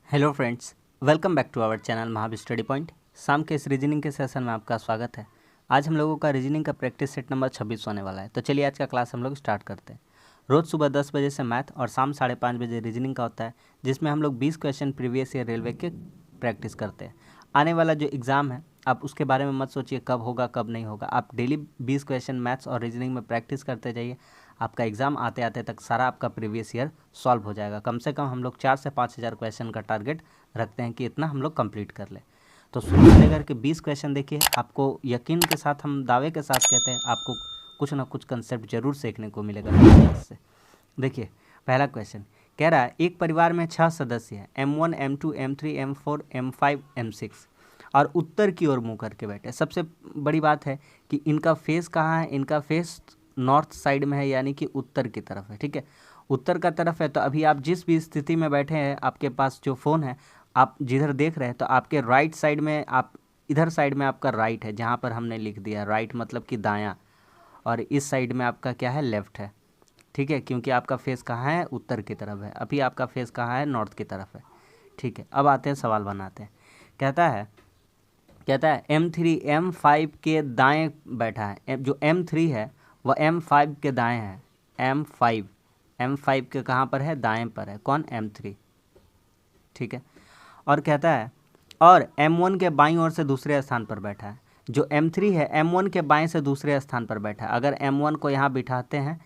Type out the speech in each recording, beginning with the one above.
Hello friends, welcome back to our channel महावी study point. शाम के इस रीजनिंग के सेशन में आपका स्वागत है। आज हम लोगों का रीजनिंग का प्रैक्टिस सेट नंबर 26 होने वाला है। तो चलिए आज का क्लास हम लोग स्टार्ट करते हैं। रोज़ सुबह 10 बजे से मैथ और शाम 5:30 बजे रीजनिंग का होता है, जिसमें हम लोग 20 क्वेश्चन प्रीवियस ईयर रेलवे के प्रैक्टिस करते हैं। आने वाला जो एग्ज़ाम है, आप उसके बारे में मत सोचिए कब होगा कब नहीं होगा। आप डेली 20 क्वेश्चन मैथ्स और रीजनिंग में प्रैक्टिस करते जाइए। आपका एग्ज़ाम आते आते तक सारा आपका प्रीवियस ईयर सॉल्व हो जाएगा। कम से कम हम लोग 4 से 5 हज़ार क्वेश्चन का टारगेट रखते हैं कि इतना हम लोग कंप्लीट कर लें। तो शुरू से लेकर के 20 क्वेश्चन देखिए, आपको यकीन के साथ, हम दावे के साथ कहते हैं, आपको कुछ ना कुछ कंसेप्ट जरूर सीखने को मिलेगा क्लास से। देखिए पहला क्वेश्चन कह रहा है, एक परिवार में 6 सदस्य हैं, M1 M2 M3 M4 M5 M6 और उत्तर की ओर मुँह करके बैठे। सबसे बड़ी बात है कि इनका फेस कहाँ है, इनका फेस नॉर्थ साइड में है, यानी कि उत्तर की तरफ है। ठीक है, उत्तर का तरफ है। तो अभी आप जिस भी स्थिति में बैठे हैं, आपके पास जो फ़ोन है, आप जिधर देख रहे हैं, तो आपके राइट साइड में, आप इधर साइड में आपका राइट है, जहाँ पर हमने लिख दिया राइट मतलब कि दायां, और इस साइड में आपका क्या है, लेफ्ट है। ठीक है, क्योंकि आपका फेस कहाँ है, उत्तर की तरफ है। अभी आपका फेस कहाँ है, नॉर्थ की तरफ है। ठीक है, अब आते हैं सवाल बनाते हैं। कहता है M3 M5 के दाएं बैठा है। जो M3 है वह M5 के दाएं है। M5 के कहाँ पर है, दाएं पर है। कौन, M3। ठीक है, और कहता है और M1 के बाईं ओर से दूसरे स्थान पर बैठा है। जो M3 है M1 के बाएं से दूसरे स्थान पर बैठा है। अगर M1 को यहाँ बिठाते हैं,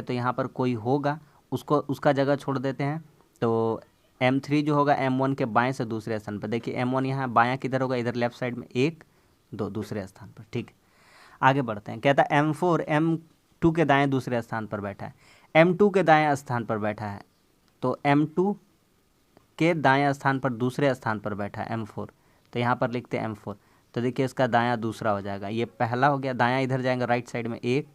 तो यहाँ पर कोई होगा, उसको उसका जगह छोड़ देते हैं, तो M3 जो होगा M1 के बाएं से दूसरे स्थान पर। देखिए M1 यहाँ बायां किधर होगा, इधर लेफ्ट साइड में, 1 2 दूसरे स्थान पर। ठीक है, आगे बढ़ते हैं। कहता है M4 M2 के दाएं दूसरे स्थान पर बैठा है। M2 के दाएं स्थान पर बैठा है, तो M2 के दाएं स्थान पर दूसरे स्थान पर बैठा है M4, तो यहाँ पर लिखते हैं M4। तो देखिए इसका दायां दूसरा हो जाएगा। ये पहला हो गया, दायां इधर जाएंगे राइट साइड में 1,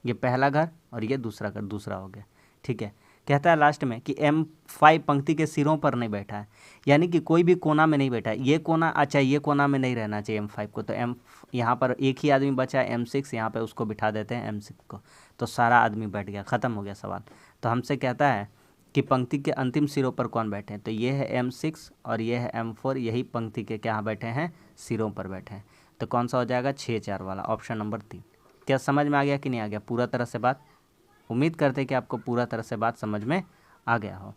ये पहला घर, और ये दूसरा घर, दूसरा हो गया। ठीक है, कहता है लास्ट में कि M5 पंक्ति के सिरों पर नहीं बैठा है, यानी कि कोई भी कोना में नहीं बैठा है। ये कोना, अच्छा ये कोना में नहीं रहना चाहिए M5 को, तो यहाँ पर एक ही आदमी बचा है M6, यहाँ पर उसको बिठा देते हैं M6 को, तो सारा आदमी बैठ गया, ख़त्म हो गया सवाल। तो हमसे कहता है कि पंक्ति के अंतिम सिरों पर कौन बैठे हैं, तो ये है M6 और ये है M4, यही पंक्ति के क्या बैठे हैं, सिरों पर बैठे हैं। तो कौन सा हो जाएगा, 6-4 वाला, ऑप्शन नंबर 3। क्या समझ में आ गया कि नहीं आ गया पूरा तरह से बात? उम्मीद करते हैं कि आपको पूरा तरह से बात समझ में आ गया हो।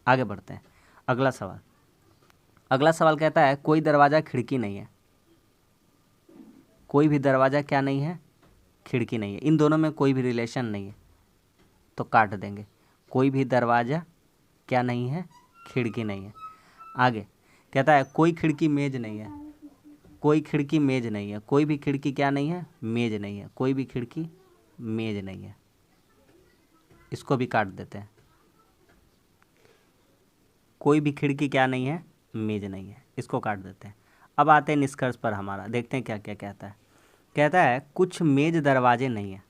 आगे बढ़ते हैं, अगला सवाल कहता है, कोई दरवाज़ा खिड़की नहीं है। कोई भी दरवाज़ा क्या नहीं है, खिड़की नहीं है। इन दोनों में कोई भी रिलेशन नहीं है, तो काट देंगे। कोई भी दरवाज़ा क्या नहीं है, खिड़की नहीं है। आगे कहता है, कोई खिड़की मेज नहीं है। कोई खिड़की मेज नहीं है। कोई भी खिड़की क्या नहीं है, मेज नहीं है। कोई भी खिड़की मेज नहीं है, इसको भी काट देते हैं। कोई भी खिड़की क्या नहीं है, मेज नहीं है, इसको काट देते हैं। अब आते हैं निष्कर्ष पर हमारा, देखते हैं क्या क्या कहता है। कहता है कुछ मेज दरवाजे नहीं है।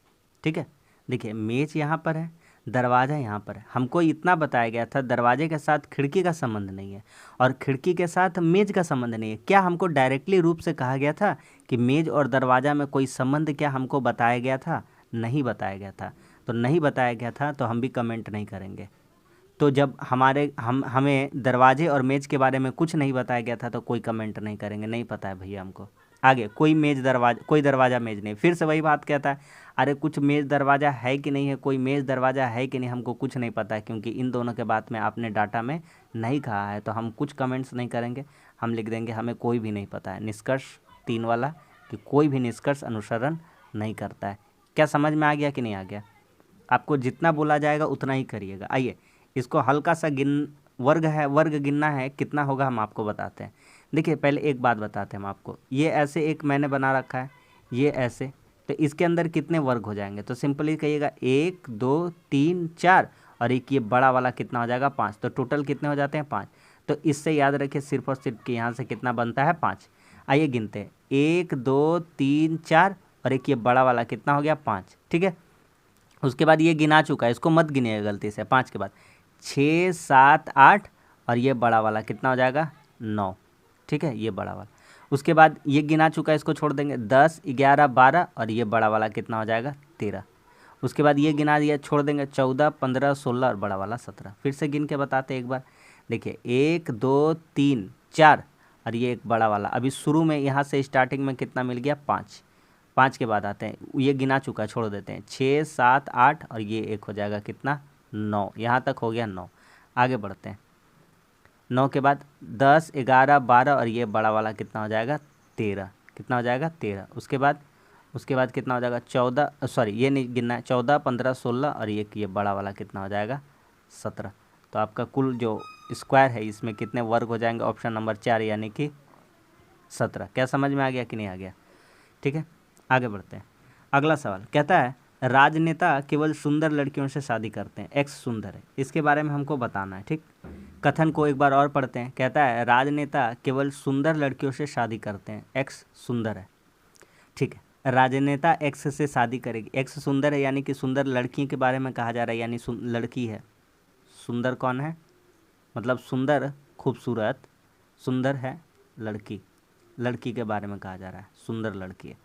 ठीक है, देखिए मेज यहाँ पर है, दरवाज़ा यहाँ पर है। हमको इतना बताया गया था दरवाजे के साथ खिड़की का संबंध नहीं है, और खिड़की के साथ मेज का संबंध नहीं है। क्या हमको डायरेक्टली रूप से कहा गया था कि मेज और दरवाज़ा में कोई संबंध, क्या हमको बताया गया था? नहीं बताया गया था। तो नहीं बताया गया था तो हम भी कमेंट नहीं करेंगे। तो जब हमें दरवाजे और मेज़ के बारे में कुछ नहीं बताया गया था, तो कोई कमेंट नहीं करेंगे, नहीं पता है भैया हमको। आगे, कोई दरवाज़ा मेज़ नहीं। फिर से वही बात कहता है, अरे कुछ मेज़ दरवाज़ा है कि नहीं है, कोई मेज़ दरवाज़ा है कि नहीं, हमको कुछ नहीं पता है, क्योंकि इन दोनों के बात में आपने डाटा में नहीं कहा है, तो हम कुछ कमेंट्स नहीं करेंगे। हम लिख देंगे हमें कोई भी नहीं पता है। निष्कर्ष 3 वाला, कि कोई भी निष्कर्ष अनुसरण नहीं करता है। क्या समझ में आ गया कि नहीं आ गया? आपको जितना बोला जाएगा उतना ही करिएगा। आइए इसको हल्का सा वर्ग गिनना है, कितना होगा हम आपको बताते हैं। देखिए पहले एक बात बताते हैं हम आपको। ये ऐसे एक मैंने बना रखा है, ये ऐसे, तो इसके अंदर कितने वर्ग हो जाएंगे? तो सिंपली कहिएगा 1 2 3 4, और एक ये बड़ा वाला कितना हो जाएगा, 5। तो टोटल कितने हो जाते हैं, 5। तो इससे याद रखिए सिर्फ और सिर्फ कि यहाँ से कितना बनता है, 5। आइए गिनते हैं, 1 2 3 4, और एक ये बड़ा वाला कितना हो गया, 5। ठीक है, उसके बाद ये गिना चुका है, इसको मत गिनिएगा गलती से। 5 के बाद 6 7 8, और ये बड़ा वाला कितना हो जाएगा, 9। ठीक है, ये बड़ा वाला। उसके बाद ये गिना चुका है, इसको छोड़ देंगे, 10 11 12, और ये बड़ा वाला कितना हो जाएगा, 13। उसके बाद ये गिना दिया, छोड़ देंगे, 14 15 16, और बड़ा वाला 17। फिर से गिन के बताते एक बार। देखिए 1 2 3 4 और ये एक बड़ा वाला। अभी शुरू में यहाँ से स्टार्टिंग में कितना मिल गया 5, 5 के बाद आते हैं, ये गिना चुका, छोड़ देते हैं, 6 7 8 और ये एक हो जाएगा कितना 9, यहाँ तक हो गया 9। आगे बढ़ते हैं, 9 के बाद 10 11 12 और ये बड़ा वाला कितना हो जाएगा 13, कितना हो जाएगा 13। उसके बाद कितना हो जाएगा 14, सॉरी ये नहीं गिनना है, 14 15 16 और ये बड़ा वाला कितना हो जाएगा 17। तो आपका कुल जो स्क्वायर है इसमें कितने वर्ग हो जाएंगे, ऑप्शन नंबर 4 यानी कि 17। क्या समझ में आ गया कि नहीं आ गया? ठीक है, आगे बढ़ते हैं। अगला सवाल कहता है राजनेता केवल सुंदर लड़कियों से शादी करते हैं, एक्स सुंदर है, इसके बारे में हमको बताना है। ठीक, कथन को एक बार और पढ़ते हैं। कहता है राजनेता केवल सुंदर लड़कियों से शादी करते हैं, एक्स सुंदर है। ठीक है, राजनेता एक्स से शादी करेगी, एक्स सुंदर है यानी कि सुंदर लड़की के बारे में कहा जा रहा है, यानी लड़की है। सुंदर कौन है, मतलब सुंदर खूबसूरत, सुंदर है लड़की, लड़की के बारे में कहा जा रहा है, सुंदर लड़की है।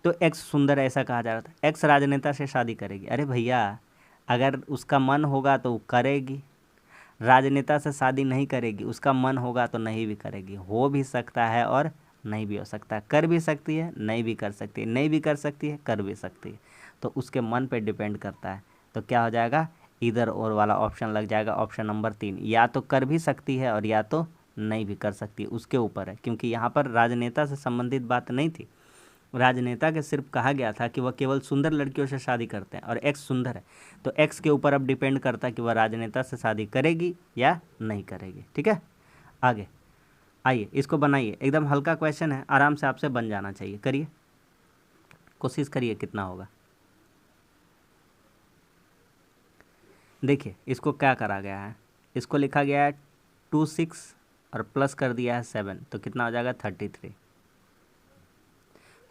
तो एक्स सुंदर ऐसा कहा जा रहा था, एक्स राजनेता से शादी करेगी। अरे भैया अगर उसका मन होगा तो करेगी, राजनेता से शादी नहीं करेगी, उसका मन होगा तो नहीं भी करेगी। हो भी सकता है और नहीं भी हो सकता है, कर भी सकती है नहीं भी कर सकती है, नहीं भी कर सकती है कर भी सकती है, तो उसके मन पे डिपेंड करता है। तो क्या हो जाएगा, इधर और वाला ऑप्शन लग जाएगा, ऑप्शन नंबर 3, या तो कर भी सकती है और या तो नहीं भी कर सकती, उसके ऊपर है। क्योंकि यहाँ पर राजनेता से संबंधित बात नहीं थी, राजनेता के सिर्फ कहा गया था कि वह केवल सुंदर लड़कियों से शादी करते हैं और एक्स सुंदर है, तो एक्स के ऊपर अब डिपेंड करता है कि वह राजनेता से शादी करेगी या नहीं करेगी। ठीक है, आगे आइए इसको बनाइए, एकदम हल्का क्वेश्चन है, आराम से आपसे बन जाना चाहिए, करिए कोशिश करिए कितना होगा। देखिए इसको क्या करा गया है, इसको लिखा गया है 2 6 और प्लस कर दिया है 7, तो कितना हो जाएगा 33।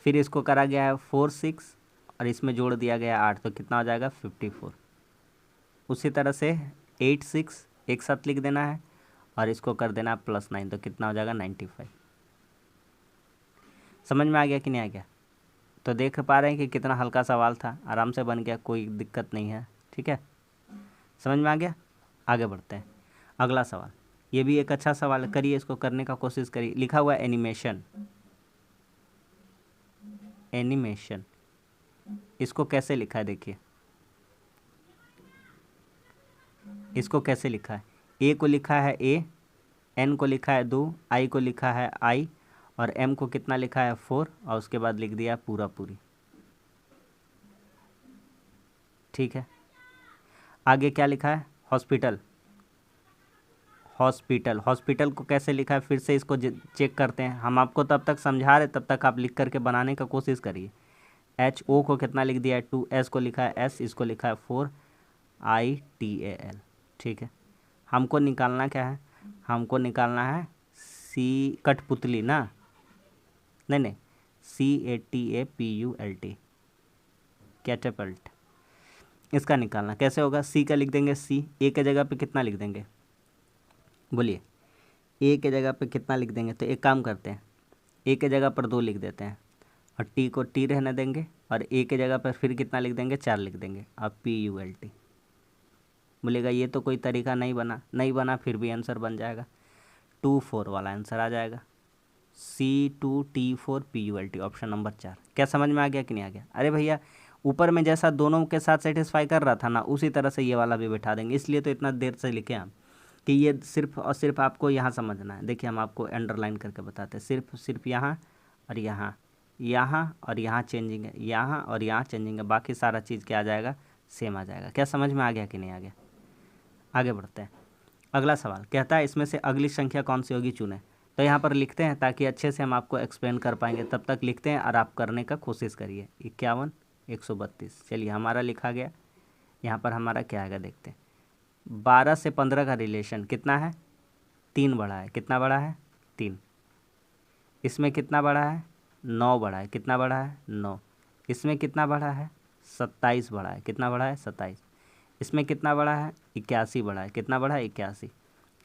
फिर इसको करा गया है 4 6 और इसमें जोड़ दिया गया 8, तो कितना हो जाएगा 54। उसी तरह से 8 6 एक साथ लिख देना है और इसको कर देना है +9, तो कितना हो जाएगा 95। समझ में आ गया कि नहीं आ गया? तो देख पा रहे हैं कि कितना हल्का सवाल था, आराम से बन गया, कोई दिक्कत नहीं है। ठीक है, समझ में आ गया? आगे बढ़ते हैं, अगला सवाल, ये भी एक अच्छा सवाल है, करिए इसको करने का कोशिश करिए। लिखा हुआ है एनिमेशन, एनिमेशन इसको कैसे लिखा है, देखिए इसको कैसे लिखा है, ए को लिखा है ए, एन को लिखा है 2, आई को लिखा है आई और एम को कितना लिखा है 4 और उसके बाद लिख दिया पूरा पूरी। ठीक है, आगे क्या लिखा है, हॉस्पिटल, हॉस्पिटल, हॉस्पिटल को कैसे लिखा है, फिर से इसको चेक करते हैं। हम आपको तब तक समझा रहे, तब तक आप लिख करके बनाने का कोशिश करिए। एच ओ को कितना लिख दिया है 2, एस को लिखा है एस, इसको लिखा है 4, ITAL। ठीक है, हमको निकालना क्या है, हमको निकालना है सी, कठपुतली ना, नहीं CATAPULT, कैटपल्ट, इसका निकालना कैसे होगा। सी का लिख देंगे सी, ए के जगह पे कितना लिख देंगे, बोलिए ए के जगह पे कितना लिख देंगे। तो एक काम करते हैं, ए के जगह पर 2 लिख देते हैं और टी को टी रहने देंगे और ए के जगह पर फिर कितना लिख देंगे 4 लिख देंगे, अब PULT। बोलेगा ये तो कोई तरीका नहीं बना, नहीं बना, फिर भी आंसर बन जाएगा, 2 4 वाला आंसर आ जाएगा, C2T4PULT, ऑप्शन नंबर 4। क्या समझ में आ गया कि नहीं आ गया? अरे भैया ऊपर में जैसा दोनों के साथ सेटिस्फाई कर रहा था ना, उसी तरह से ये वाला भी बैठा देंगे, इसलिए तो इतना देर से लिखे हम कि ये सिर्फ और सिर्फ आपको यहाँ समझना है। देखिए हम आपको अंडरलाइन करके बताते हैं, सिर्फ यहाँ और यहाँ, यहाँ और यहाँ चेंजिंग है, यहाँ और यहाँ चेंजिंग है, बाकी सारा चीज़ क्या आ जाएगा, सेम आ जाएगा। क्या समझ में आ गया कि नहीं आ गया? आगे बढ़ते हैं, अगला सवाल कहता है इसमें से अगली संख्या कौन सी होगी चुनें। तो यहाँ पर लिखते हैं ताकि अच्छे से हम आपको एक्सप्लेन कर पाएंगे, तब तक लिखते हैं और आप करने का कोशिश करिए। 51 132, चलिए हमारा लिखा गया, यहाँ पर हमारा क्या आएगा देखते हैं। 12 से 15 का रिलेशन कितना है, 3 बड़ा है, कितना बड़ा है 3। इसमें कितना बड़ा है 9 बड़ा है, कितना बड़ा है 9। इसमें कितना बड़ा है 27 बड़ा है, कितना बड़ा है 27। इसमें कितना बड़ा है 81 बड़ा है, कितना बड़ा है 81।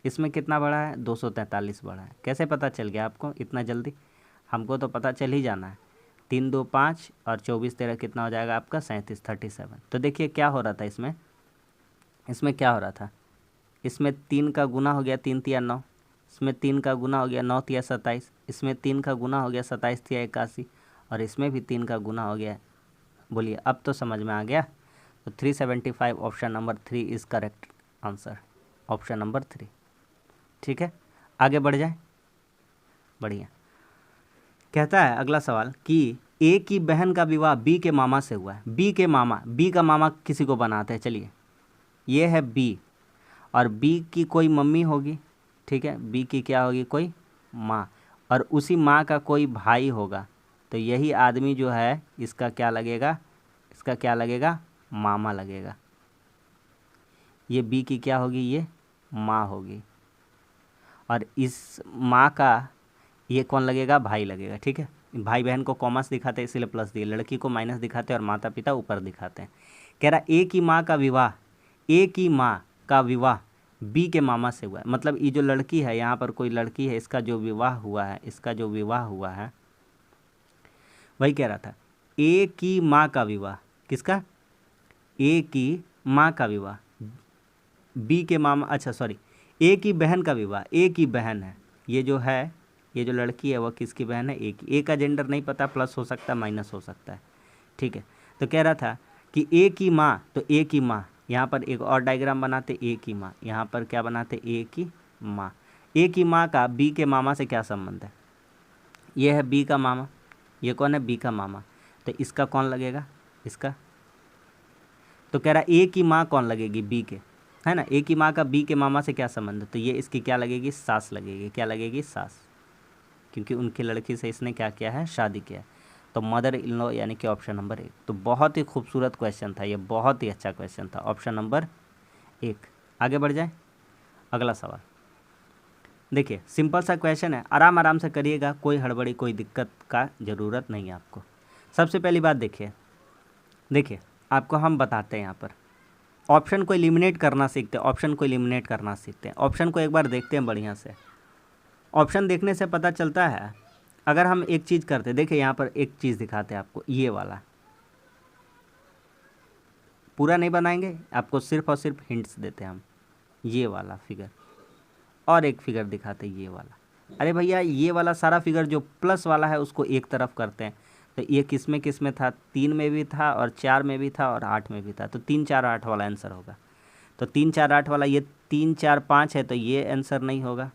इसमें कितना बड़ा है 243 बड़ा है। कैसे पता चल गया आपको इतना जल्दी? हमको तो पता चल ही जाना है। 3 2 5 और 24 13 कितना हो जाएगा आपका 37 37। तो देखिए क्या हो रहा था इसमें क्या हो रहा था, इसमें 3 का गुना हो गया 3 तिया 9, इसमें 3 का गुना हो गया 9 तिया 27, इसमें 3 का गुना हो गया 27 तिया 81, और इसमें भी 3 का गुना हो गया। बोलिए अब तो समझ में आ गया। तो 375 option number 3 is correct answer, option number 3। ठीक है, आगे बढ़ जाए। बढ़िया। कहता है अगला सवाल कि ए की बहन का विवाह बी के मामा से हुआ है। बी का मामा किसी को बनाते हैं। चलिए, ये है बी, और बी की कोई मम्मी होगी, ठीक है, बी की क्या होगी, कोई माँ, और उसी माँ का कोई भाई होगा। तो यही आदमी जो है इसका क्या लगेगा, इसका क्या लगेगा, मामा लगेगा। ये बी की क्या होगी, ये माँ होगी, और इस माँ का ये कौन लगेगा, भाई लगेगा। ठीक है, भाई बहन को कॉमर्स दिखाते हैं इसीलिए प्लस दिए, लड़की को माइनस दिखाते हैं और माता पिता ऊपर दिखाते हैं। कह रहा ए की माँ का विवाह, ए की माँ का विवाह बी के मामा से हुआ है। मतलब ये जो लड़की है, यहाँ पर कोई लड़की है, इसका जो विवाह हुआ है, इसका जो विवाह हुआ है, वही कह रहा था। ए की माँ का विवाह, किसका, ए की माँ का विवाह बी के मामा, अच्छा सॉरी, ए की बहन का विवाह, ए की बहन है, ये जो है, ये जो लड़की है वो किसकी बहन है, ए की। ए का जेंडर नहीं पता, प्लस हो सकता है माइनस हो सकता है। ठीक है, तो कह रहा था कि ए की माँ, तो ए की माँ, यहाँ पर एक और डायग्राम बनाते, ए की माँ, यहाँ पर क्या बनाते, ए की माँ। ए की माँ का बी के मामा से क्या संबंध है, ये है बी का मामा, ये कौन है, बी का मामा, तो इसका कौन लगेगा, इसका। तो कह रहा ए की माँ कौन लगेगी, बी के, है ना, ए की माँ का बी के मामा से क्या संबंध है, तो ये इसकी क्या लगेगी, सास लगेगी। क्या लगेगी, सास, क्योंकि उनकी लड़की से इसने क्या किया है, शादी किया है। तो मदर इन लॉ यानी कि ऑप्शन नंबर 1। तो बहुत ही खूबसूरत क्वेश्चन था ये, बहुत ही अच्छा क्वेश्चन था, ऑप्शन नंबर 1। आगे बढ़ जाए, अगला सवाल देखिए, सिंपल सा क्वेश्चन है, आराम आराम से करिएगा, कोई हड़बड़ी कोई दिक्कत का ज़रूरत नहीं है आपको। सबसे पहली बात देखिए आपको हम बताते हैं, यहाँ पर ऑप्शन को एलिमिनेट करना सीखते हैं, ऑप्शन को एलिमिनेट करना सीखते हैं। ऑप्शन को एक बार देखते हैं बढ़िया से। ऑप्शन देखने से पता चलता है, अगर हम एक चीज़ करते, देखिए यहाँ पर एक चीज़ दिखाते हैं आपको, ये वाला पूरा नहीं बनाएंगे, आपको सिर्फ और सिर्फ हिंट्स देते हैं हम। ये वाला फिगर और एक फिगर दिखाते हैं, ये वाला। अरे भैया ये वाला सारा फिगर जो प्लस वाला है उसको एक तरफ करते हैं। तो ये किस में था, 3 में भी था और 4 में भी था और 8 में भी था, तो 3 4 8 वाला आंसर होगा। तो 3 4 8 वाला, ये 3 4 5 है, तो ये आंसर नहीं होगा,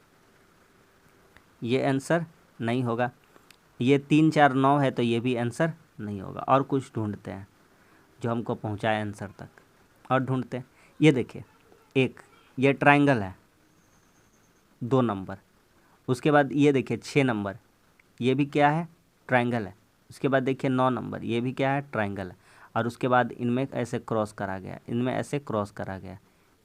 ये आंसर नहीं होगा। ये 3 4 9 है, तो ये भी आंसर नहीं होगा। और कुछ ढूंढते हैं जो हमको पहुंचाए आंसर तक, और ढूंढते हैं। ये देखिए, एक ये ट्रायंगल है, 2 नंबर। उसके बाद ये देखिए 6 नंबर, ये भी क्या है, ट्रायंगल है। उसके बाद देखिए 9 नंबर, ये भी क्या है, ट्रायंगल है। और उसके बाद इनमें ऐसे क्रॉस करा गया, इनमें ऐसे क्रॉस करा गया,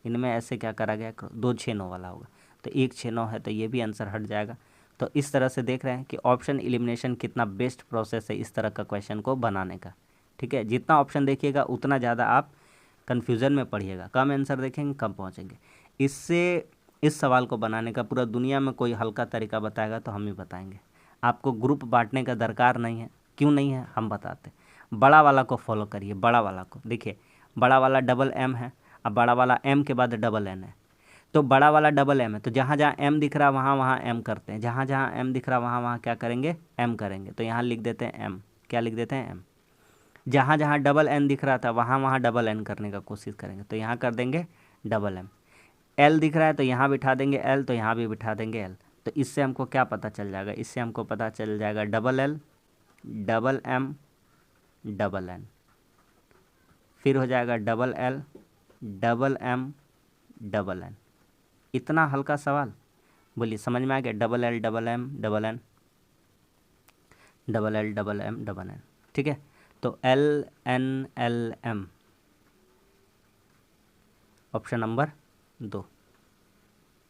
इनमें ऐसे क्या करा गया, 2 6 9 वाला होगा। तो 1 6 9 है, तो ये भी आंसर हट जाएगा। तो इस तरह से देख रहे हैं कि ऑप्शन एलिमिनेशन कितना बेस्ट प्रोसेस है इस तरह का क्वेश्चन को बनाने का। ठीक है, जितना ऑप्शन देखिएगा उतना ज़्यादा आप कन्फ्यूज़न में पढ़िएगा, कम आंसर देखेंगे कम पहुँचेंगे। इससे इस सवाल को बनाने का पूरा दुनिया में कोई हल्का तरीका बताएगा तो हम ही बताएंगे। आपको ग्रुप बांटने का दरकार नहीं है, क्यों नहीं है हम बताते। बड़ा वाला को फॉलो करिए, बड़ा वाला को देखिए, बड़ा वाला डबल एम है, अब बड़ा वाला एम के बाद डबल एन है, तो बड़ा वाला डबल एम है, तो जहाँ जहाँ एम दिख रहा वहाँ वहाँ एम करते हैं, जहाँ जहाँ एम दिख रहा वहाँ वहाँ क्या करेंगे, एम करेंगे। तो यहाँ लिख देते हैं एम, क्या लिख देते हैं, एम। जहाँ जहाँ डबल एन दिख रहा था वहाँ वहाँ डबल एन करने का कोशिश करेंगे, तो यहाँ कर देंगे डबल एम। एल दिख रहा है तो यहाँ बिठा देंगे एल, तो यहाँ भी बिठा देंगे एल। तो इससे हमको क्या पता चल जाएगा, इससे हमको पता चल जाएगा double L, double M, double N, फिर हो जाएगा double L, double M, double N. इतना हल्का सवाल, बोलिए समझ में आ गया। Double L double M double N, double L double M double N. ठीक है, तो L N L M, option number 2।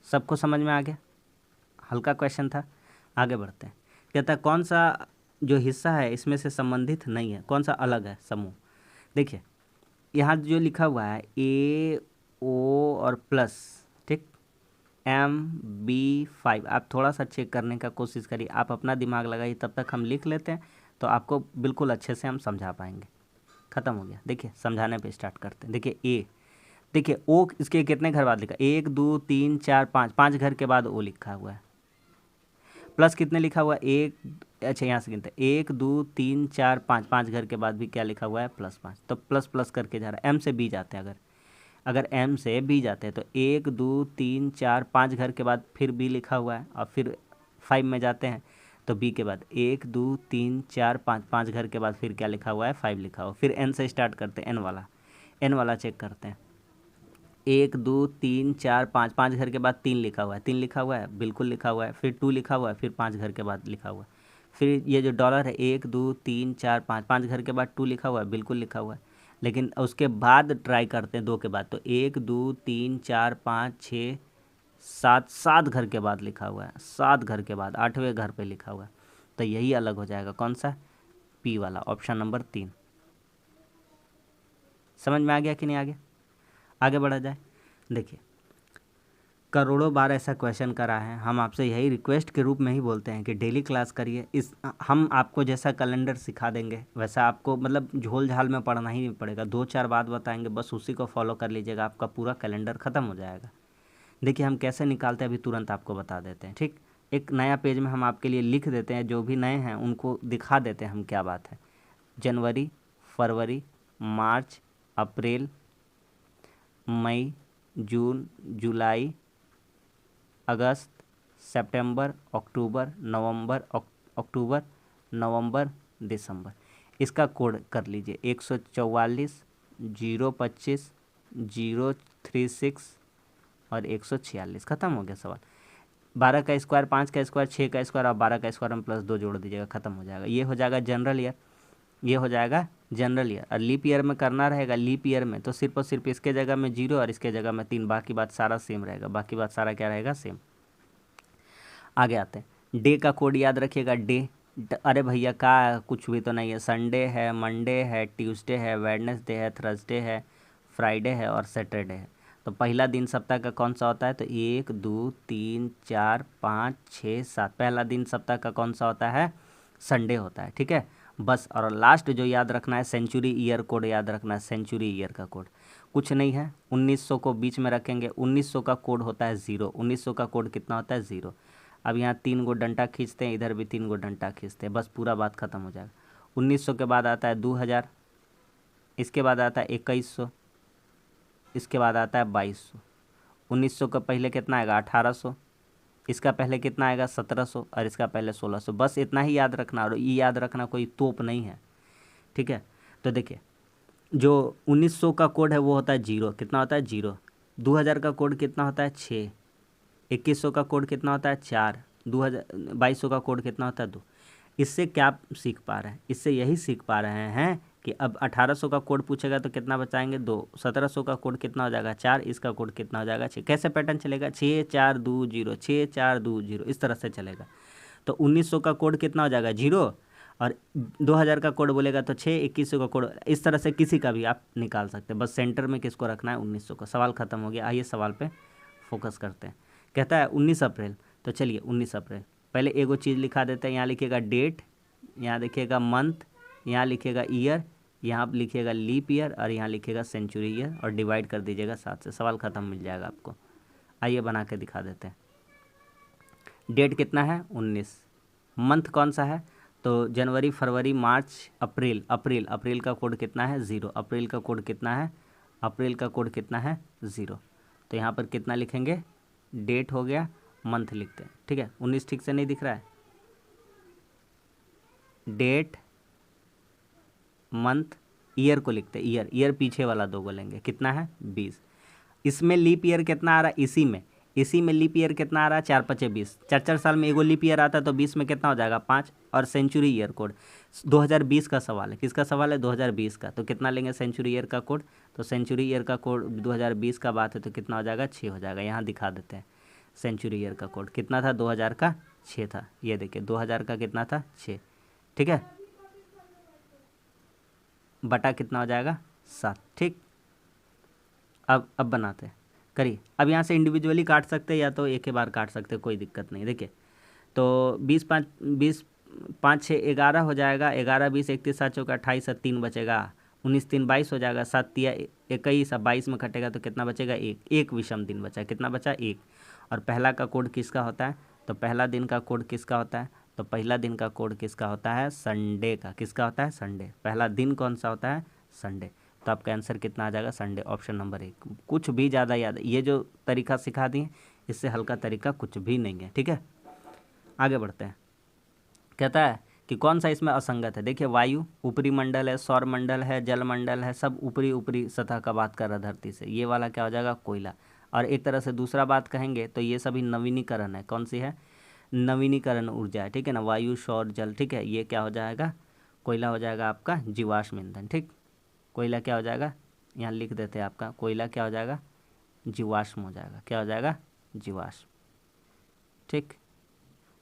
सबको समझ में आ गया, हल्का क्वेश्चन था। आगे बढ़ते हैं। कहता है कौन सा जो हिस्सा है इसमें से संबंधित नहीं है, कौन सा अलग है समूह। देखिए यहाँ जो लिखा हुआ है ए ओ और प्लस, ठीक, MB5, आप थोड़ा सा चेक करने का कोशिश करिए, आप अपना दिमाग लगाइए, तब तक हम लिख लेते हैं तो आपको बिल्कुल अच्छे से हम समझा पाएंगे। ख़त्म हो गया। देखिए समझाने पे स्टार्ट करते हैं। देखिए ए, देखिए ओ इसके कितने घर बाद लिखा, 1 2 3 4 5, 5 घर के बाद ओ लिखा हुआ है। प्लस कितने लिखा हुआ है, एक, अच्छा यहाँ से गिनते हैं, 1 2 3 4 5, 5 घर के बाद भी क्या लिखा हुआ है, +5। तो प्लस प्लस करके जा रहा है। एम से बी जाते हैं, अगर एम से बी जाते हैं तो 1 2 3 4 5 घर के बाद फिर बी लिखा हुआ है, और फिर 5 में जाते हैं तो बी के बाद 1 2 3 4 5, 5 घर के बाद फिर क्या लिखा हुआ है, 5 लिखा हुआ। फिर एन से स्टार्ट करते हैं, एन वाला चेक करते हैं। 1 2 3 4 5, 5 घर के बाद 3 लिखा हुआ है, 3 लिखा हुआ है, बिल्कुल लिखा हुआ है। फिर 2 लिखा हुआ है, फिर 5 घर के बाद लिखा हुआ है। फिर ये जो डॉलर है 1 2 3 4 5, 5 घर के बाद 2 लिखा हुआ है, बिल्कुल लिखा हुआ है। लेकिन उसके बाद ट्राई करते हैं 2 के बाद, तो 1 2 3 4 5 6 7, 7 घर के बाद लिखा हुआ है, 7 घर के बाद 8वें घर पे लिखा हुआ है। तो यही अलग हो जाएगा, कौन सा, पी वाला, ऑप्शन नंबर 3। समझ में आ गया कि नहीं आ गया? आगे बढ़ा जाए। देखिए करोड़ों बार ऐसा क्वेश्चन करा है, हम आपसे यही रिक्वेस्ट के रूप में ही बोलते हैं कि डेली क्लास करिए। हम आपको जैसा कैलेंडर सिखा देंगे वैसा आपको मतलब झोल झाल में पढ़ना ही नहीं पड़ेगा, 2 4 बात बताएंगे, बस उसी को फॉलो कर लीजिएगा, आपका पूरा कैलेंडर ख़त्म हो जाएगा। देखिए हम कैसे निकालते हैं अभी तुरंत आपको बता देते हैं, ठीक। एक नया पेज में हम आपके लिए लिख देते हैं, जो भी नए हैं उनको दिखा देते हैं हम क्या बात है। जनवरी, फरवरी, मार्च, अप्रैल, मई, जून, जुलाई, अगस्त, सितंबर, अक्टूबर, नवंबर, दिसंबर। इसका कोड कर लीजिए 144, 025, 036 और 146। ख़त्म हो गया सवाल। 12 का स्क्वायर, 5 का स्क्वायर, 6 का स्क्वायर और 12 का स्क्वायर में +2 जोड़ दीजिएगा, ख़त्म हो जाएगा। ये हो जाएगा जनरल ईयर, ये हो जाएगा जनरल ईयर। और लीप ईयर में करना रहेगा, लीप ईयर में तो सिर्फ और सिर्फ इसके जगह में 0 और इसके जगह में 3, बाकी बात सारा सेम रहेगा, बाकी बात सारा क्या रहेगा, सेम। आगे आते हैं, डे का कोड याद रखिएगा, डे। अरे भैया का कुछ भी तो नहीं है, संडे है, मंडे है, ट्यूसडे है, वेडनेसडे है, थर्सडे है, फ्राइडे है और सैटरडे है। तो पहला दिन सप्ताह का कौन सा होता है, तो 1 2 3 4 5 6 7, पहला दिन सप्ताह का कौन सा होता है, संडे होता है, ठीक है बस। और लास्ट जो याद रखना है, सेंचुरी ईयर कोड याद रखना है, सेंचुरी ईयर का कोड कुछ नहीं है, 1900 को बीच में रखेंगे, 1900 का कोड होता है 0, 1900 का कोड कितना होता है, 0। अब यहाँ 3 गो डंटा खींचते हैं, इधर भी 3 गो डंटा खींचते हैं, बस पूरा बात ख़त्म हो जाएगा। 1900 के बाद आता है 2000, इसके बाद आता है 2100, इसके बाद आता है 2200। 1900 का पहले कितना आएगा, 1800, इसका पहले कितना आएगा, 1700 और इसका पहले 1600। बस इतना ही याद रखना, और ये याद रखना कोई तोप नहीं है, ठीक है। तो देखिए जो 1900 का कोड है वो होता है 0, कितना होता है 0। 2000 का कोड कितना होता है 6, 2100 का कोड कितना होता है 4, 2200 का कोड कितना होता है 2। इससे क्या सीख पा रहे हैं, इससे यही सीख पा रहे हैं कि अब 1800 का कोड पूछेगा तो कितना बचाएंगे 2, 1700 का कोड कितना हो जाएगा 4, इसका कोड कितना हो जाएगा 6। कैसे पैटर्न चलेगा, 6 4 2 0, 6 4 2 0, इस तरह से चलेगा। तो 1900 का कोड कितना हो जाएगा 0, और 2000 का कोड बोलेगा तो 6, 2100 का कोड, इस तरह से किसी का भी आप निकाल सकते हैं। बस सेंटर में किसको रखना है, 1900 का। सवाल ख़त्म हो गया। आइए सवाल पे फोकस करते हैं। कहता है 19 अप्रैल, तो चलिए 19 अप्रैल पहले एगो चीज़ लिखा देते हैं। यहाँ लिखिएगा डेट, यहाँ लिखिएगा मंथ, यहाँ लिखिएगा ईयर, यहाँ लिखिएगा लीप ईयर और यहाँ लिखिएगा सेंचुरी ईयर, और डिवाइड कर दीजिएगा 7 से, सवाल ख़त्म, मिल जाएगा आपको। आइए बना के दिखा देते हैं। डेट कितना है 19, मंथ कौन सा है, तो जनवरी, फरवरी, मार्च, अप्रैल। अप्रैल का कोड कितना है 0, अप्रैल का कोड कितना है, अप्रैल का कोड कितना है 0। तो यहाँ पर कितना लिखेंगे, डेट हो गया, मंथ लिखते हैं, ठीक है। 19 ठीक से नहीं दिख रहा है, डेट, मंथ, ईयर को लिखते हैं, ईयर पीछे वाला 2 को लेंगे, कितना है 20। इसमें लीप ईयर कितना आ रहा है, इसी में लीप ईयर कितना आ रहा है 4 5 20, 4 साल में एगो लीप ईयर आता है, तो 20 में कितना हो जाएगा 5। और सेंचुरी ईयर कोड 2020 का सवाल है, किसका सवाल है 2020 का, तो कितना लेंगे सेंचुरी ईयर का कोड, तो सेंचुरी ईयर का कोड 2020 का बात है तो कितना हो जाएगा 6 हो जाएगा। यहाँ दिखा देते हैं सेंचुरी ईयर का कोड कितना था, 2000 का 6 था। ये देखिए 2000 का कितना था 6, ठीक है, बटा कितना हो जाएगा 7, ठीक। अब बनाते हैं, करिए। अब यहाँ से इंडिविजुअली काट सकते हैं या तो एक ही बार काट सकते हैं, कोई दिक्कत नहीं। देखिए तो 20 5 6 11 हो जाएगा, 11 20 31 7 चौका 28 और 3 बचेगा 19 3 22 हो जाएगा, 7 तिया 21, अब 22 में कटेगा तो कितना बचेगा, एक विषम दिन बचा, कितना बचा, एक। और पहला का कोड किसका होता है, तो पहला दिन का कोड किसका होता है, तो पहला दिन का कोड किसका होता है, संडे का। किसका होता है, संडे। पहला दिन कौन सा होता है, संडे। तो आपका आंसर कितना आ जाएगा, संडे, ऑप्शन नंबर 1। कुछ भी ज़्यादा याद, ये जो तरीका सिखा दिए इससे हल्का तरीका कुछ भी नहीं है, ठीक है। आगे बढ़ते हैं। कहता है कि कौन सा इसमें असंगत है। देखिए वायु ऊपरी मंडल है, सौर मंडल है, जल मंडल है, सब ऊपरी ऊपरी सतह का बात कर रहा है धरती से। ये वाला क्या हो जाएगा, कोयला। और एक तरह से दूसरा बात कहेंगे तो ये सभी नवीनीकरण है। कौन सी है, नवीनीकरण ऊर्जा है, ठीक है ना। वायु, सौर, जल, ठीक है। ये क्या हो जाएगा, कोयला हो जाएगा आपका जीवाश्म ईंधन, ठीक। कोयला क्या हो जाएगा, यहाँ लिख देते हैं आपका, कोयला क्या हो जाएगा, जीवाश्म हो जाएगा। क्या हो जाएगा, जीवाश्म, ठीक।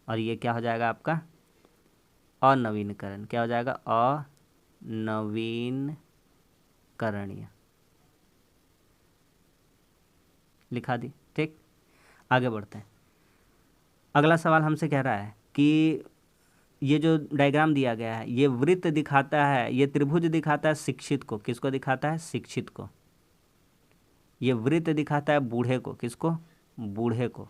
और ये क्या हो जाएगा आपका, अनवीनीकरण। क्या हो जाएगा, अनवीनकरणीय, लिखा दी, ठीक। आगे बढ़ते हैं। अगला सवाल हमसे कह रहा है कि ये जो डायग्राम दिया गया है ये वृत्त दिखाता है, ये त्रिभुज दिखाता है शिक्षित को। किसको दिखाता है, शिक्षित को। ये वृत्त दिखाता है बूढ़े को। किसको, बूढ़े को।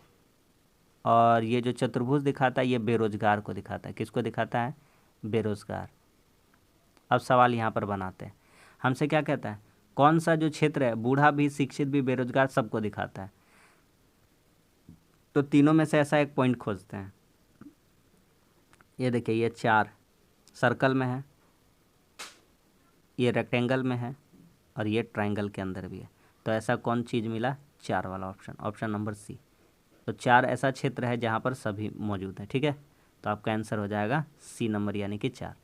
और ये जो चतुर्भुज दिखाता है ये बेरोजगार को दिखाता है। किसको दिखाता है, बेरोजगार। अब सवाल यहाँ पर बनाते हैं। हमसे क्या कहता है, कौन सा जो क्षेत्र है बूढ़ा भी, शिक्षित भी, बेरोजगार सबको दिखाता है। तो तीनों में से ऐसा एक पॉइंट खोजते हैं। ये देखिए, ये 4 सर्कल में है, ये रेक्टेंगल में है, और ये ट्रायंगल के अंदर भी है। तो ऐसा कौन चीज़ मिला, 4 वाला ऑप्शन, ऑप्शन नंबर सी। तो 4 ऐसा क्षेत्र है जहाँ पर सभी मौजूद हैं, ठीक है। तो आपका आंसर हो जाएगा सी नंबर, यानी कि 4।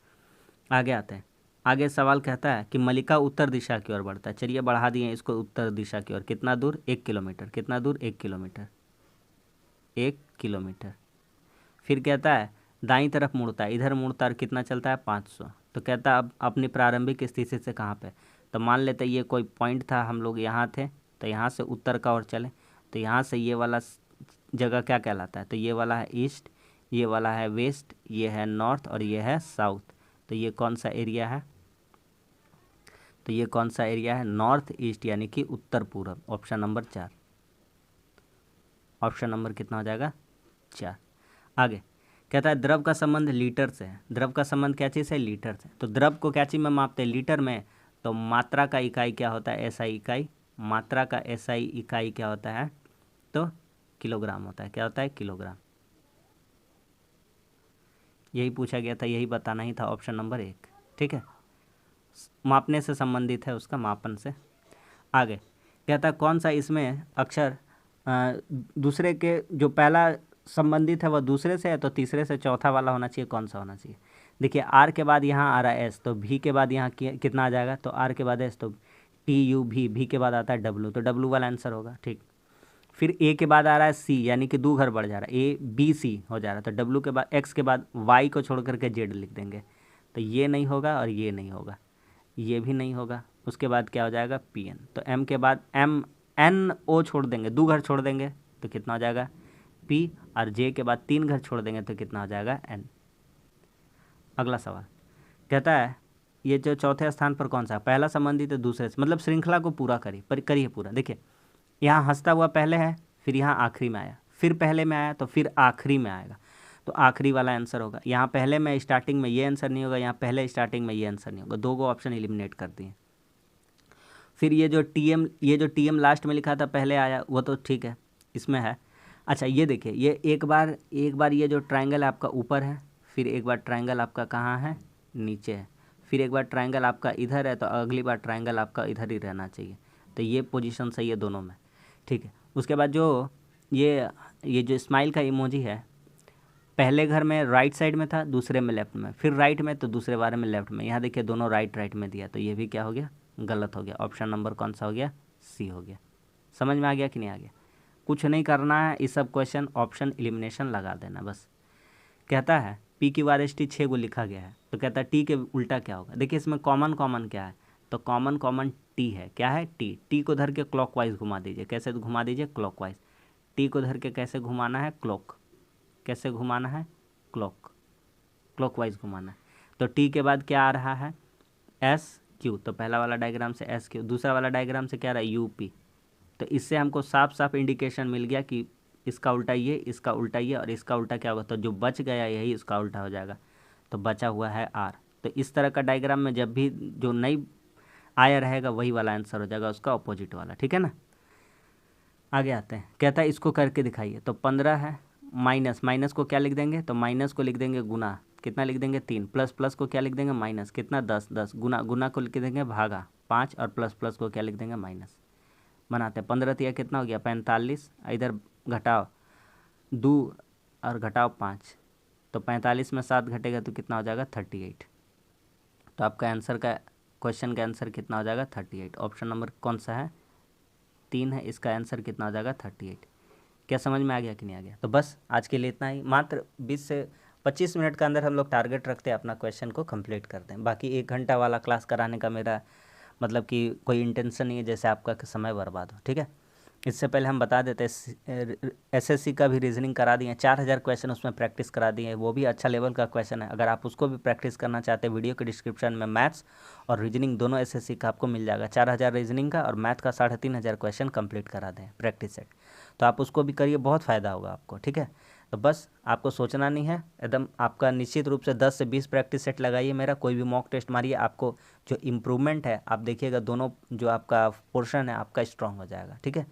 आगे आते हैं। आगे सवाल कहता है कि मलिका उत्तर दिशा की ओर बढ़ता है। चलिए बढ़ा दिए इसको उत्तर दिशा की ओर। कितना दूर, 1 किलोमीटर। कितना दूर, 1 किलोमीटर, 1 किलोमीटर। फिर कहता है दाईं तरफ मुड़ता है, इधर मुड़ता है, और कितना चलता है, 500। तो कहता है अब अपनी प्रारंभिक स्थिति से कहाँ पे। तो मान लेते ये कोई पॉइंट था, हम लोग यहाँ थे, तो यहाँ से उत्तर का ओर चले। तो यहाँ से ये वाला जगह क्या कहलाता है, तो ये वाला है ईस्ट, ये वाला है वेस्ट, ये है नॉर्थ, और ये है साउथ। तो ये कौन सा एरिया है, तो ये कौन सा एरिया है, नॉर्थ ईस्ट, यानी कि उत्तर पूर्व, ऑप्शन नंबर 4। ऑप्शन नंबर कितना हो जाएगा, 4। आगे कहता है द्रव का संबंध लीटर से है। द्रव का संबंध क्या चीज़ है, लीटर से। तो द्रव को क्या चीज़ में मापते हैं, लीटर में। तो मात्रा का इकाई क्या होता है, एसआई इकाई। मात्रा का एसआई इकाई क्या होता है, तो किलोग्राम होता है। क्या होता है, किलोग्राम। यही पूछा गया था, यही बताना ही था, ऑप्शन नंबर 1, ठीक है। मापने से संबंधित है, उसका मापन से। आगे कहता है कौन सा इसमें अक्षर दूसरे के, जो पहला संबंधित है वह दूसरे से है, तो तीसरे से चौथा वाला होना चाहिए। कौन सा होना चाहिए, देखिए आर के बाद यहाँ आ रहा है एस, तो भी के बाद यहाँ कितना आ जाएगा, तो आर के बाद एस, तो टी यू भी के बाद आता है डब्लू, तो डब्लू वाला आंसर होगा, ठीक। फिर ए के बाद आ रहा है सी, यानी कि 2 घर बढ़ जा रहा है, ए बी सी हो जा रहा है। तो डब्लू के बाद, एक्स के बाद वाई को छोड़ करके जेड लिख देंगे। तो ये नहीं होगा और ये नहीं होगा, ये भी नहीं होगा। उसके बाद क्या हो जाएगा, पी एन। तो एम के बाद एम एन ओ छोड़ देंगे, 2 घर छोड़ देंगे, तो कितना हो जाएगा, पी। और जे के बाद 3 घर छोड़ देंगे, तो कितना हो जाएगा, एन। अगला सवाल कहता है ये जो चौथे स्थान पर कौन सा, पहला संबंधित है दूसरे से, मतलब श्रृंखला को पूरा करिए पूरा। देखिए यहाँ हंसता हुआ पहले है, फिर यहाँ आखिरी में आया, फिर पहले में आया, तो फिर आखिरी में आएगा। तो आखिरी वाला आंसर होगा। यहाँ पहले में स्टार्टिंग में ये आंसर नहीं होगा, यहाँ पहले स्टार्टिंग में ये आंसर नहीं होगा। 2 को ऑप्शन एलिमिनेट कर दिए। फिर ये जो टी एम लास्ट में लिखा था पहले आया, वो तो ठीक है, इसमें है। अच्छा ये देखिए, ये एक बार ये जो ट्रायंगल आपका ऊपर है, फिर एक बार ट्रायंगल आपका कहाँ है, नीचे है, फिर एक बार ट्रायंगल आपका इधर है, तो अगली बार ट्रायंगल आपका इधर ही रहना चाहिए। तो ये पोजीशन सही है दोनों में, ठीक है। उसके बाद जो ये जो स्माइल का इमोजी है, पहले घर में राइट साइड में था, दूसरे में लेफ्ट में, फिर राइट में, तो दूसरे बारे में लेफ्ट में। यहाँ देखिए दोनों राइट में दिया, तो ये भी क्या हो गया, गलत हो गया। ऑप्शन नंबर कौन सा हो गया, सी हो गया। समझ में आ गया कि नहीं आ गया, कुछ नहीं करना है, इस सब क्वेश्चन ऑप्शन एलिमिनेशन लगा देना बस। कहता है पी की वार एस टी 6 को लिखा गया है, तो कहता है टी के उल्टा क्या होगा। देखिए इसमें कॉमन क्या है, तो कॉमन टी है। क्या है, टी को धर के क्लॉकवाइज घुमा दीजिए। कैसे घुमा दीजिए, क्लॉकवाइज। टी को धर के कैसे घुमाना है, कैसे घुमाना है, क्लॉकवाइज घुमाना है। तो टी के बाद क्या आ रहा है, एस, क्यू, तो पहला वाला डायग्राम से एस क्यू, दूसरा वाला डायग्राम से क्या रहा है यूपी। तो इससे हमको साफ साफ इंडिकेशन मिल गया कि इसका उल्टा ये, इसका उल्टा ये, और इसका उल्टा क्या होगा, तो जो बच गया यही उसका उल्टा हो जाएगा, तो बचा हुआ है आर। तो इस तरह का डायग्राम में जब भी जो नहीं आया रहेगा वही वाला आंसर हो जाएगा, उसका अपोजिट वाला, ठीक है ना। आगे आते हैं, कहता है इसको करके दिखाइए। तो 15 है, माइनस, माइनस को क्या लिख देंगे, तो माइनस को लिख देंगे गुना, कितना लिख देंगे 3, प्लस प्लस को क्या लिख देंगे माइनस, कितना 10, 10 गुना, गुना को लिख देंगे भागा 5, और प्लस प्लस को क्या लिख देंगे माइनस। बनाते हैं 15 तिया कितना हो गया 45, इधर घटाओ 2 और घटाओ 5, तो 45 में 7 घटेगा तो कितना हो जाएगा 38। तो आपका आंसर का क्वेश्चन का आंसर कितना हो जाएगा 38। ऑप्शन नंबर कौन सा है 3 है, इसका आंसर कितना हो जाएगा 38। क्या समझ में आ गया कि नहीं आ गया। तो बस आज के लिए इतना ही, मात्र 20 से 25 मिनट के अंदर हम लोग टारगेट रखते हैं अपना क्वेश्चन को कंप्लीट करते हैं। बाकी 1 घंटा वाला क्लास कराने का मेरा मतलब कि कोई इंटेंशन नहीं है जैसे आपका समय बर्बाद हो, ठीक है। इससे पहले हम बता देते हैं एसएससी का भी रीजनिंग करा दिए, 4000 क्वेश्चन उसमें प्रैक्टिस करा दिए, वो भी अच्छा लेवल का क्वेश्चन है। अगर आप उसको भी प्रैक्टिस करना चाहते हैं, वीडियो के डिस्क्रिप्शन में मैथ्स और रीजनिंग दोनों एसएससी का आपको मिल जाएगा। 4000 रीजनिंग का और मैथ का 3500 क्वेश्चन कंप्लीट करा दें प्रैक्टिस सेट, तो आप उसको भी करिए, बहुत फ़ायदा होगा आपको, ठीक है। तो बस आपको सोचना नहीं है, एकदम आपका निश्चित रूप से 10 से 20 प्रैक्टिस सेट लगाइए, मेरा कोई भी मॉक टेस्ट मारिए, आपको जो इम्प्रूवमेंट है आप देखिएगा, दोनों जो आपका पोर्शन है आपका स्ट्रांग हो जाएगा, ठीक है।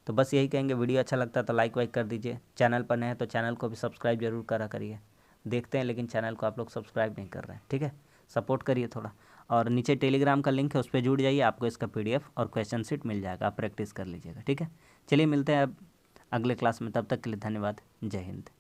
तो बस यही कहेंगे, वीडियो अच्छा लगता है तो लाइक वाइक कर दीजिए, चैनल पर नए हैं तो चैनल को भी सब्सक्राइब जरूर करा करिए। देखते हैं लेकिन चैनल को आप लोग सब्सक्राइब नहीं कर रहे हैं, ठीक है, सपोर्ट करिए थोड़ा। और नीचे टेलीग्राम का लिंक है, उस पर जुड़ जाइए, आपको इसका PDF और क्वेश्चन शीट मिल जाएगा, आप प्रैक्टिस कर लीजिएगा, ठीक है। चलिए मिलते हैं अब अगले क्लास में, तब तक के लिए धन्यवाद, जय हिंद।